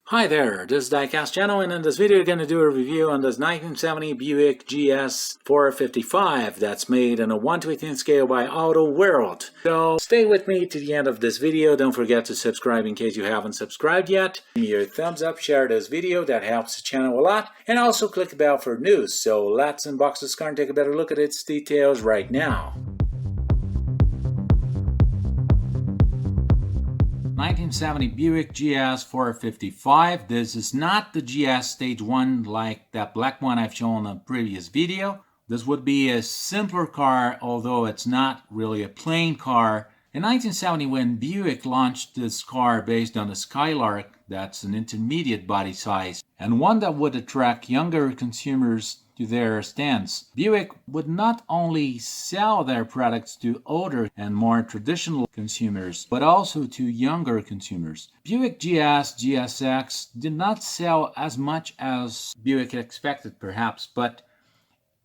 Hi there, this is Diecast channel, and in this video we're going to do a review on this 1970 Buick GS 455 that's made on a 1/18 scale by Auto World. So stay with me to the end of this video. Don't forget to subscribe in case you haven't subscribed yet. Give me your thumbs up, share this video, that helps the channel a lot, and also click the bell for news. So let's unbox this car and take a better look at its details right now. 1970 Buick GS 455. This is not the GS Stage 1 like that black one I've shown in a previous video. This would be a simpler car, although it's not really a plain car. In 1970, when Buick launched this car based on the Skylark, that's an intermediate body size, and one that would attract younger consumers to their stands, Buick would not only sell their products to older and more traditional consumers, but also to younger consumers. Buick GS, GSX did not sell as much as Buick expected perhaps, but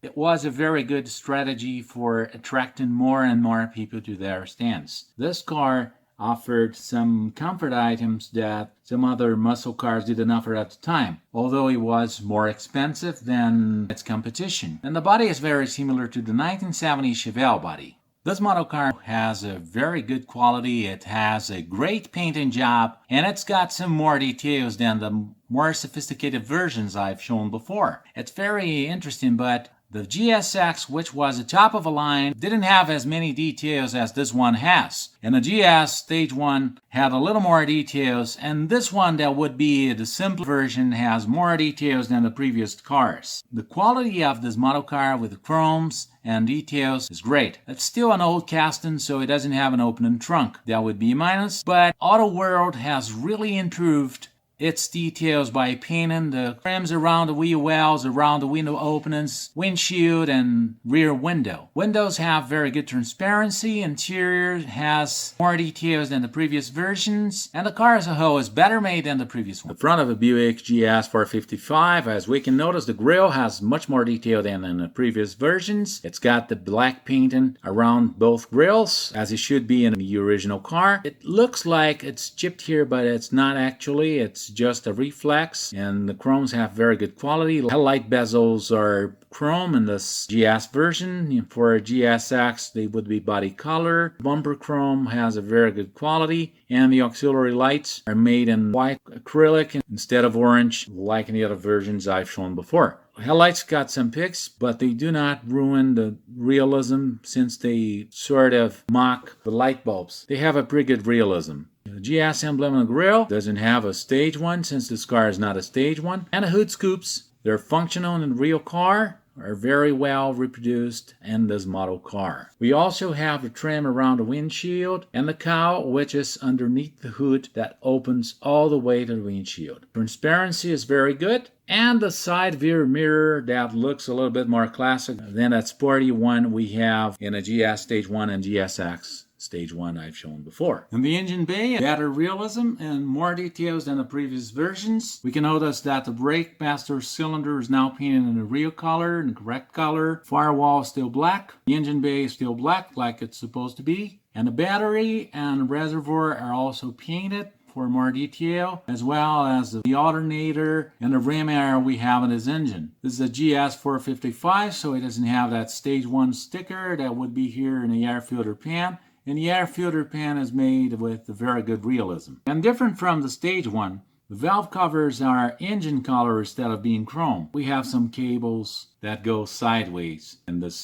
it was a very good strategy for attracting more and more people to their stands. This car offered some comfort items that some other muscle cars didn't offer at the time, although it was more expensive than its competition. And the body is very similar to the 1970 Chevelle body. This model car has a very good quality, it has a great painting job, and it's got some more details than the more sophisticated versions I've shown before. It's very interesting, but the GSX, which was the top of the line, didn't have as many details as this one has. And the GS Stage 1 had a little more details, and this one that would be the simple version has more details than the previous cars. The quality of this model car with the chromes and details is great. It's still an old casting, so it doesn't have an opening trunk. That would be a minus, but Auto World has really improved its details by painting the trims around the wheel wells, around the window openings, windshield, and rear window. Windows have very good transparency, interior has more details than the previous versions, and the car as a whole is better made than the previous one. The front of a Buick GS 455, as we can notice, the grille has much more detail than in the previous versions. It's got the black painting around both grills, as it should be in the original car. It looks like it's chipped here, but it's not actually. It's just a reflex, and the chromes have very good quality. Headlight bezels are chrome in this GS version. For a GSX, they would be body color. Bumper chrome has a very good quality, and the auxiliary lights are made in white acrylic instead of orange like in the other versions I've shown before. Headlights got some picks, but they do not ruin the realism since they sort of mock the light bulbs. They have a pretty good realism. The GS emblem on the grille doesn't have a Stage 1 since this car is not a Stage 1. And the hood scoops, they're functional in the real car, are very well reproduced in this model car. We also have the trim around the windshield and the cowl, which is underneath the hood that opens all the way to the windshield. Transparency is very good, and the side rear mirror that looks a little bit more classic than that sporty one we have in a GS Stage 1 and GSX Stage 1 I've shown before. In the engine bay, better realism and more details than the previous versions. We can notice that the brake master cylinder is now painted in the real color, in the correct color. Firewall is still black. The engine bay is still black like it's supposed to be. And the battery and reservoir are also painted for more detail, as well as the alternator and the rim air we have in this engine. This is a GS 455, so it doesn't have that Stage 1 sticker that would be here in the air filter pan. And the air filter pan is made with a very good realism. And different from the Stage 1, the valve covers are engine color instead of being chrome. We have some cables that go sideways in the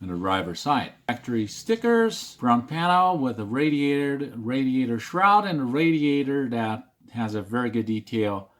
driver's side. Factory stickers, front panel with a radiator shroud, and a radiator that has a very good detail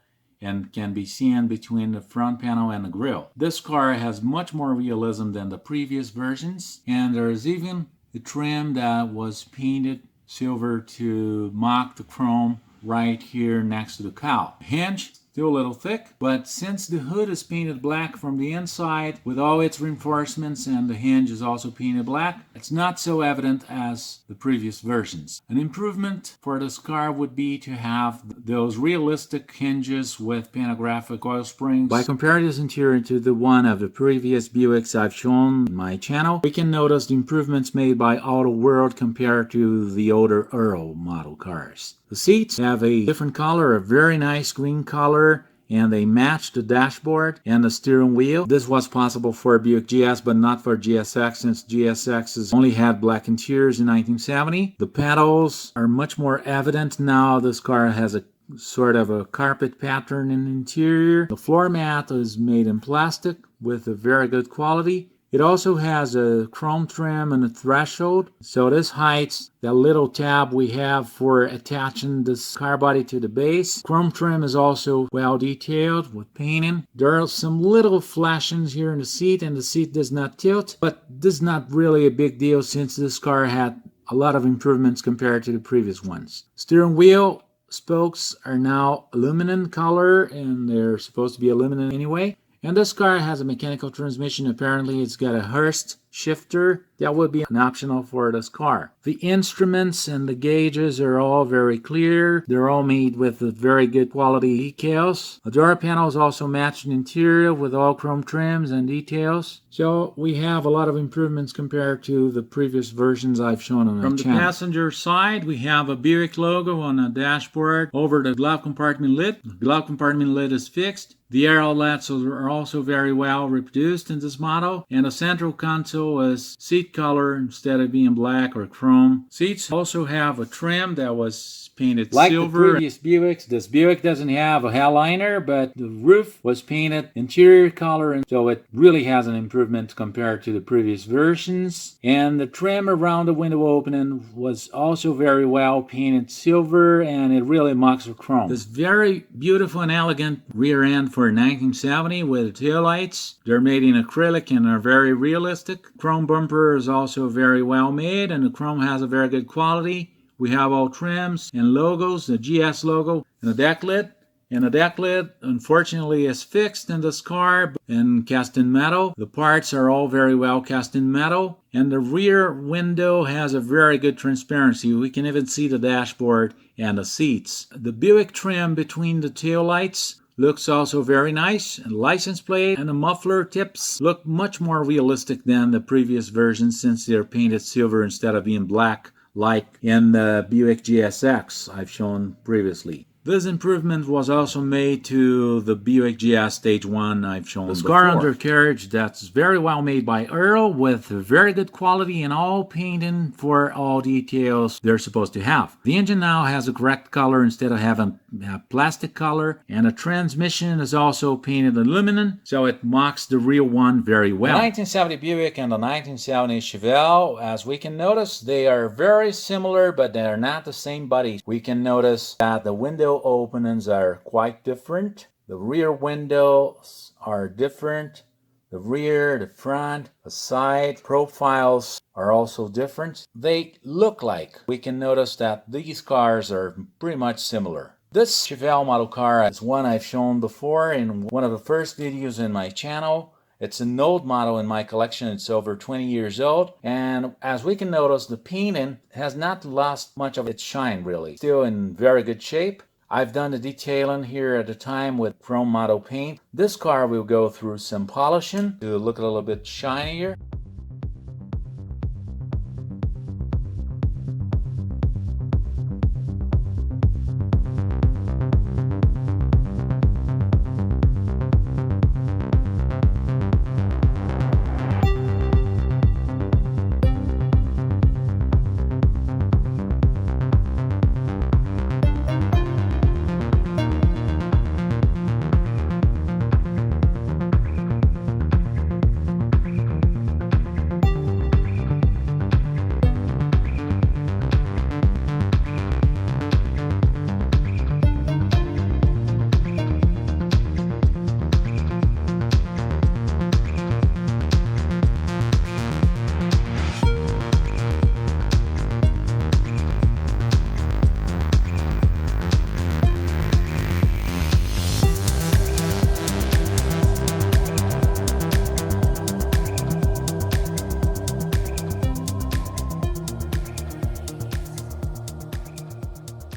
and can be seen between the front panel and the grille. This car has much more realism than the previous versions, and there is even the trim that was painted silver to mock the chrome right here next to the cowl. Hinge, still a little thick, but since the hood is painted black from the inside with all its reinforcements and the hinge is also painted black, it's not so evident as the previous versions. An improvement for this car would be to have those realistic hinges with panographic coil springs. By comparing this interior to the one of the previous Buicks I've shown on my channel, we can notice the improvements made by Auto World compared to the older Earl model cars. The seats have a different color, a very nice green color, and they match the dashboard and the steering wheel. This was possible for Buick GS, but not for GSX, since GSXs only had black interiors in 1970. The pedals are much more evident now. This car has a sort of a carpet pattern in the interior. The floor mat is made in plastic with a very good quality. It also has a chrome trim and a threshold, so this hides that little tab we have for attaching this car body to the base. Chrome trim is also well detailed with painting. There are some little flashings here in the seat, and the seat does not tilt, but this is not really a big deal since this car had a lot of improvements compared to the previous ones. Steering wheel spokes are now aluminum color, and they're supposed to be aluminum anyway. And this car has a mechanical transmission. Apparently it's got a Hurst shifter. That would be an optional for this car. The instruments and the gauges are all very clear. They're all made with very good quality decals. The door panels also match the interior with all chrome trims and details. So we have a lot of improvements compared to the previous versions I've shown on the channel. From the passenger side, we have a Buick logo on the dashboard over the glove compartment lid. The glove compartment lid is fixed. The air outlets are also very well reproduced in this model, and the central console is seat color instead of being black or chrome. Seats also have a trim that was painted silver. Like the previous Buicks, this Buick doesn't have a headliner, but the roof was painted interior color, and so it really has an improvement compared to the previous versions. And the trim around the window opening was also very well painted silver, and it really mocks the chrome. This very beautiful and elegant rear end for 1970 with taillights. They're made in acrylic and are very realistic. Chrome bumper is also very well made, and the chrome has a very good quality. We have all trims and logos, the GS logo, and the deck lid. And the deck lid, unfortunately, is fixed in this car and cast in metal. The parts are all very well cast in metal. And the rear window has a very good transparency. We can even see the dashboard and the seats. The Buick trim between the taillights looks also very nice. And the license plate and the muffler tips look much more realistic than the previous versions, since they're painted silver instead of being black like in the Buick GSX I've shown previously. This improvement was also made to the Buick GS Stage 1 I've shown before. The car undercarriage that's very well made by Earl with very good quality and all painting for all details they're supposed to have. The engine now has a correct color instead of having a plastic color, and the transmission is also painted aluminum, so it mocks the real one very well. The 1970 Buick and the 1970 Chevelle, as we can notice, they are very similar, but they are not the same body. We can notice that the window openings are quite different. The rear windows are different. The rear, the front, the side profiles are also different. They look like. We can notice that these cars are pretty much similar. This Chevelle model car is one I've shown before in one of the first videos in my channel. It's an old model in my collection. It's over 20 years old, and as we can notice, the painting has not lost much of its shine really. Still in very good shape. I've done the detailing here at the time with chrome model paint. This car will go through some polishing to look a little bit shinier.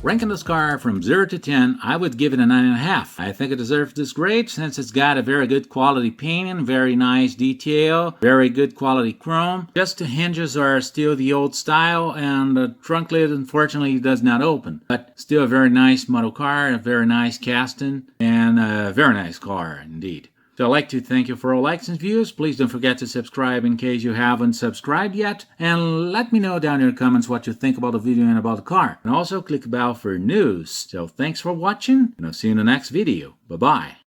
Ranking this car from 0 to 10, I would give it a 9.5. I think it deserves this grade since it's got a very good quality painting, very nice detail, very good quality chrome. Just the hinges are still the old style, and the trunk lid unfortunately does not open. But still a very nice model car, a very nice casting, and a very nice car indeed. So I'd like to thank you for all likes and views. Please don't forget to subscribe in case you haven't subscribed yet. And let me know down in the comments what you think about the video and about the car. And also click the bell for news. So thanks for watching, and I'll see you in the next video. Bye-bye.